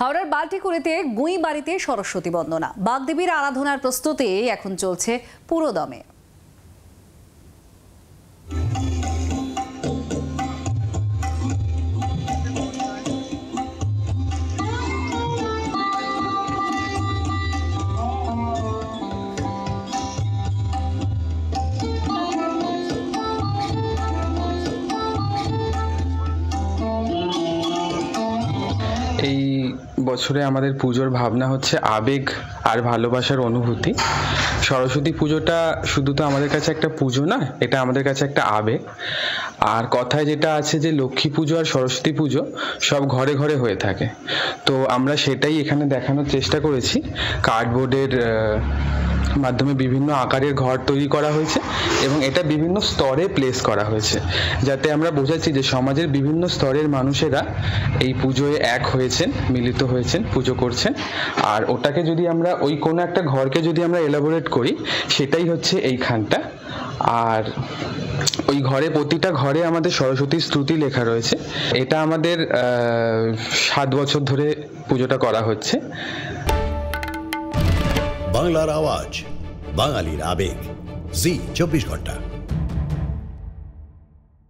হাওড়ার বাল্টিকুড়িতে গুঁই বাড়িতে সরস্বতী বন্দনা, বাগদেবীর আরাধনার প্রস্তুতি এখন চলছে পুরোদমে। এই বছরে আমাদের পুজোর ভাবনা হচ্ছে আবেগ আর ভালোবাসার অনুভূতি। সরস্বতী পুজোটা শুধু তো আমাদের কাছে একটা পুজো না, এটা আমাদের কাছে একটা আবেগ। আর কথায় যেটা আছে যে লক্ষ্মী পুজো আর সরস্বতী পুজো সব ঘরে ঘরে হয়ে থাকে, তো আমরা সেটাই এখানে দেখানোর চেষ্টা করেছি। কার্ডবোর্ডের মাধ্যমে বিভিন্ন আকারের ঘর তৈরি করা হয়েছে এবং এটা বিভিন্ন স্তরে প্লেস করা হয়েছে, যাতে আমরা বোঝাচ্ছি যে সমাজের বিভিন্ন স্তরের মানুষেরা এই পুজোয় এক হয়েছেন, মিলিত হয়েছেন, পুজো করছেন। আর ওটাকে যদি আমরা ওই কোনো একটা ঘরকে যদি আমরা এলাবোরেট করি, সেটাই হচ্ছে এইখানটা। আর ওই ঘরে, প্রতিটা ঘরে আমাদের সরস্বতীর স্তুতি লেখা রয়েছে। এটা আমাদের 7 বছর ধরে পুজোটা করা হচ্ছে। বাংলার আওয়াজ, বাঙালির আবেগ, জি 24 ঘন্টা।